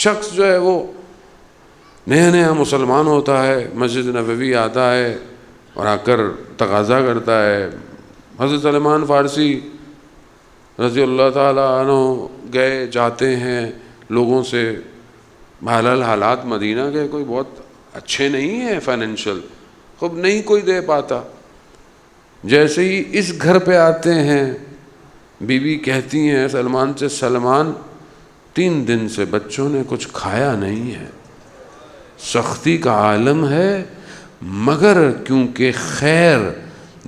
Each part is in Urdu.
شخص جو ہے وہ نیا نیا مسلمان ہوتا ہے، مسجد نبوی آتا ہے اور آ کر تقاضا کرتا ہے. حضرت سلمان فارسی رضی اللہ تعالیٰ عنہ گئے جاتے ہیں لوگوں سے. بہرحال حالات مدینہ کے کوئی بہت اچھے نہیں ہیں، فائنینشیل خوب نہیں کوئی دے پاتا. جیسے ہی اس گھر پہ آتے ہیں، بیوی کہتی ہیں سلمان سے، سلمان 3 دن سے بچوں نے کچھ کھایا نہیں ہے، سختی کا عالم ہے، مگر کیونکہ خیر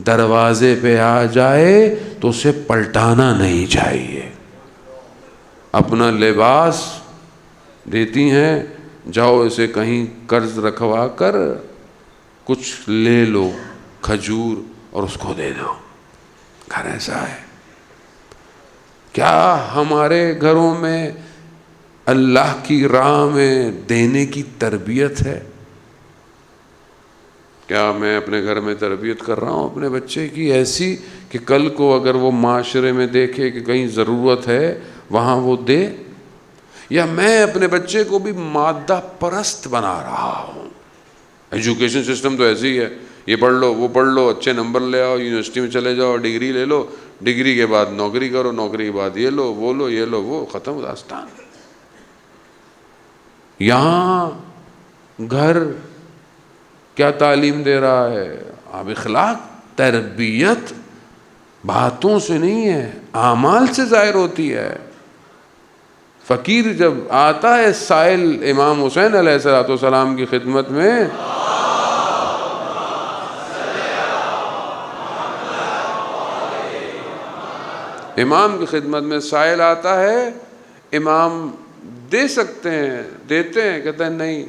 دروازے پہ آ جائے تو اسے پلٹانا نہیں چاہیے. اپنا لباس دیتی ہیں، جاؤ اسے کہیں قرض رکھوا کر کچھ لے لو، کھجور، اور اس کو دے دو. گھر ایسا ہے. کیا ہمارے گھروں میں اللہ کی راہ میں دینے کی تربیت ہے؟ کیا میں اپنے گھر میں تربیت کر رہا ہوں اپنے بچے کی ایسی کہ کل کو اگر وہ معاشرے میں دیکھے کہ کہیں ضرورت ہے وہاں وہ دے؟ یا میں اپنے بچے کو بھی مادہ پرست بنا رہا ہوں؟ ایجوکیشن سسٹم تو ایسے ہی ہے، یہ پڑھ لو وہ پڑھ لو، اچھے نمبر لے آؤ، یونیورسٹی میں چلے جاؤ، ڈگری لے لو، ڈگری کے بعد نوکری کرو، نوکری کے بعد یہ لو وہ لو یہ لو وہ، ختم داستان. یہاں گھر کیا تعلیم دے رہا ہے؟ اب اخلاق، تربیت باتوں سے نہیں ہے، اعمال سے ظاہر ہوتی ہے. فقیر جب آتا ہے سائل امام حسین علیہ السلام کی خدمت میں، امام کی خدمت میں سائل آتا ہے، امام دے سکتے ہیں، دیتے ہیں، کہتے ہیں نہیں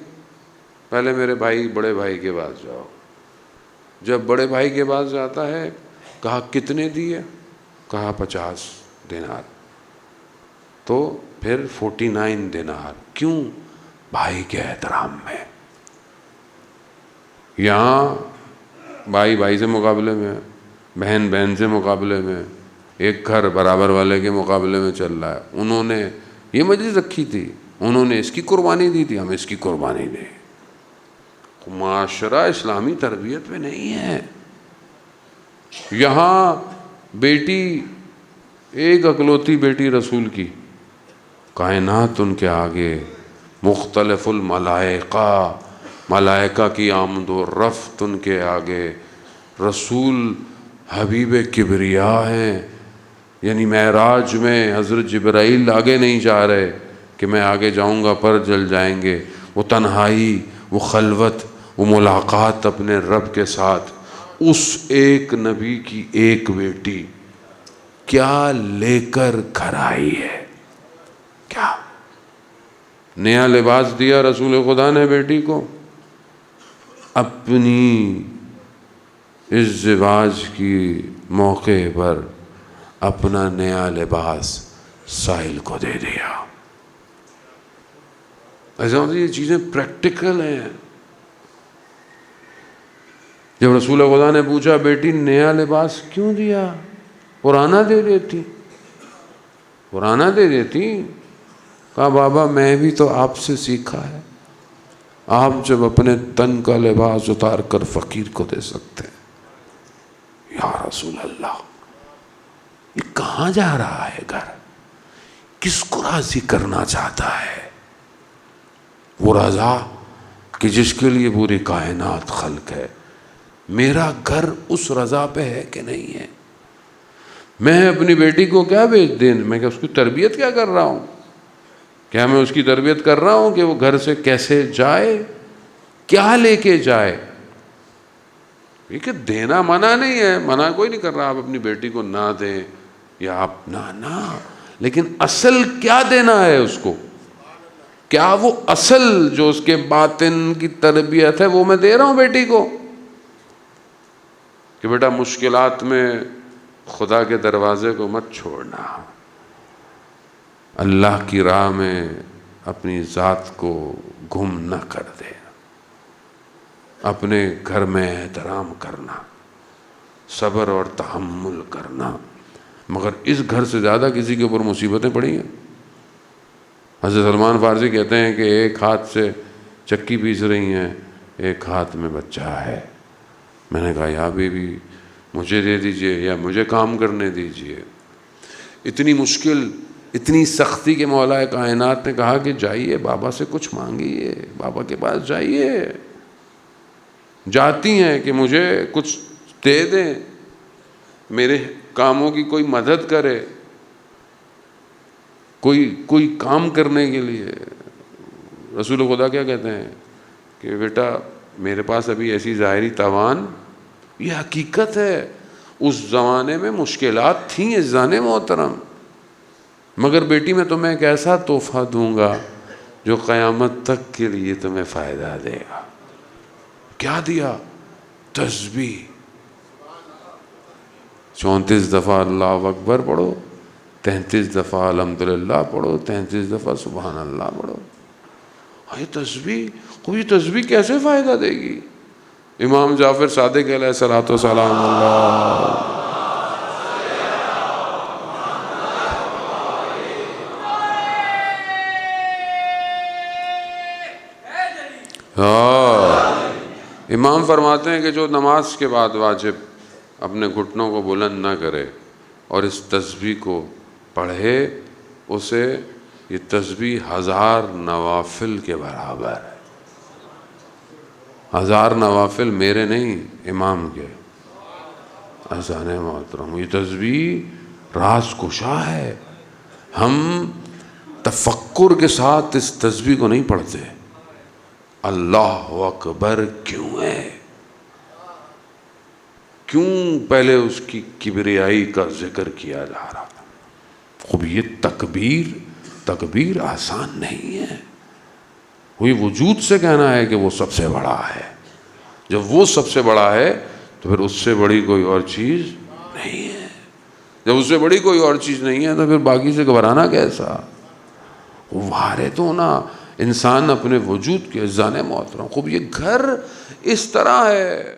پہلے میرے بھائی بڑے بھائی کے پاس جاؤ. جب بڑے بھائی کے پاس جاتا ہے، کہا کتنے دیے؟ کہا 50 دینار. تو پھر 49 دینار. کیوں؟ بھائی کے احترام میں. یہاں بھائی بھائی سے مقابلے میں، بہن بہن سے مقابلے میں، ایک گھر برابر والے کے مقابلے میں چل رہا ہے. انہوں نے یہ مجلس رکھی تھی، انہوں نے اس کی قربانی دی تھی، ہم اس کی قربانی دیں. معاشرہ اسلامی تربیت میں نہیں ہے. یہاں بیٹی، ایک اکلوتی بیٹی رسول کی، کائنات ان کے آگے، مختلف الملائکہ، ملائکہ کی آمد و رفت ان کے آگے. رسول حبیب کبریا ہیں، یعنی معراج میں حضرت جبرائیل آگے نہیں جا رہے کہ میں آگے جاؤں گا پر جل جائیں گے. وہ تنہائی، وہ خلوت، وہ ملاقات اپنے رب کے ساتھ. اس ایک نبی کی ایک بیٹی کیا لے کر گھر آئی ہے؟ کیا نیا لباس دیا رسول خدا نے بیٹی کو؟ اپنی ازدواج کی موقع پر اپنا نیا لباس سائل کو دے دیا. ایسا ہوتا ہے یہ چیزیں پریکٹیکل ہیں. جب رسول خدا نے پوچھا بیٹی نیا لباس کیوں دیا؟ پرانا دے دیتی، پرانا دے دیتی. کہا بابا میں بھی تو آپ سے سیکھا ہے، آپ جب اپنے تن کا لباس اتار کر فقیر کو دے سکتے ہیں. یا رسول اللہ، یہ کہاں جا رہا ہے گھر؟ کس کو راضی کرنا چاہتا ہے؟ وہ رضا کہ جس کے لیے پوری کائنات خلق ہے. میرا گھر اس رضا پہ ہے کہ نہیں ہے؟ میں اپنی بیٹی کو کیا بیچ دیں؟ میں کہ اس کی تربیت کیا کر رہا ہوں؟ کیا میں اس کی تربیت کر رہا ہوں کہ وہ گھر سے کیسے جائے، کیا لے کے جائے؟ کہ دینا منع نہیں ہے، منع کوئی نہیں کر رہا آپ اپنی بیٹی کو نہ دیں یا آپ نہ، لیکن اصل کیا دینا ہے اس کو؟ کیا وہ اصل جو اس کے باطن کی تربیت ہے وہ میں دے رہا ہوں بیٹی کو؟ کہ بیٹا مشکلات میں خدا کے دروازے کو مت چھوڑنا، اللہ کی راہ میں اپنی ذات کو گم نہ کر دے، اپنے گھر میں احترام کرنا، صبر اور تحمل کرنا. مگر اس گھر سے زیادہ کسی کے اوپر مصیبتیں پڑی ہیں. حضرت سلمان فارسی کہتے ہیں کہ ایک ہاتھ سے چکی پیس رہی ہیں، ایک ہاتھ میں بچہ ہے۔ میں نے کہا یا بیوی مجھے دے دیجئے یا مجھے کام کرنے دیجئے۔ اتنی مشکل، اتنی سختی کے مولا کائنات نے کہا کہ جائیے بابا سے کچھ مانگیے، بابا کے پاس جائیے۔ جاتی ہیں کہ مجھے کچھ دے دیں، میرے کاموں کی کوئی مدد کرے، کوئی کام کرنے کے لیے۔ رسول خدا کیا کہتے ہیں کہ بیٹا میرے پاس ابھی ایسی ظاہری توان، یہ حقیقت ہے، اس زمانے میں مشکلات تھیں عزیزان محترم، مگر بیٹی میں تمہیں ایک ایسا تحفہ دوں گا جو قیامت تک کے لیے تمہیں فائدہ دے گا۔ کیا دیا؟ تسبیح۔ 34 دفعہ اللہ اکبر پڑھو، 33 دفعہ الحمدللہ پڑھو، 33 دفعہ سبحان اللہ پڑھو۔ یہ تسبیح، کوئی تسبیح کیسے فائدہ دے گی؟ امام جعفر صادق علیہ الصلوۃ والسلام اللہ امام فرماتے ہیں کہ جو نماز کے بعد واجب اپنے گھٹنوں کو بلند نہ کرے اور اس تسبیح کو پڑھے، اسے یہ تسبیح 1000 نوافل کے برابر ہے۔ 1000 نوافل میرے نہیں، امام کے۔ عزیزان محترم، یہ تسبیح راز کشا ہے۔ ہم تفکر کے ساتھ اس تسبیح کو نہیں پڑھتے۔ اللہ اکبر کیوں ہے؟ کیوں پہلے اس کی کبریائی کا ذکر کیا جا رہا تھا؟ خوب یہ تکبیر آسان نہیں ہے۔ وہی وجود سے کہنا ہے کہ وہ سب سے بڑا ہے۔ جب وہ سب سے بڑا ہے تو پھر اس سے بڑی کوئی اور چیز نہیں ہے۔ جب اس سے بڑی کوئی اور چیز نہیں ہے تو پھر باقی سے گھبرانا کیسا؟ وارد ہونا انسان اپنے وجود کے عزیزان محترم، خوب یہ گھر اس طرح ہے۔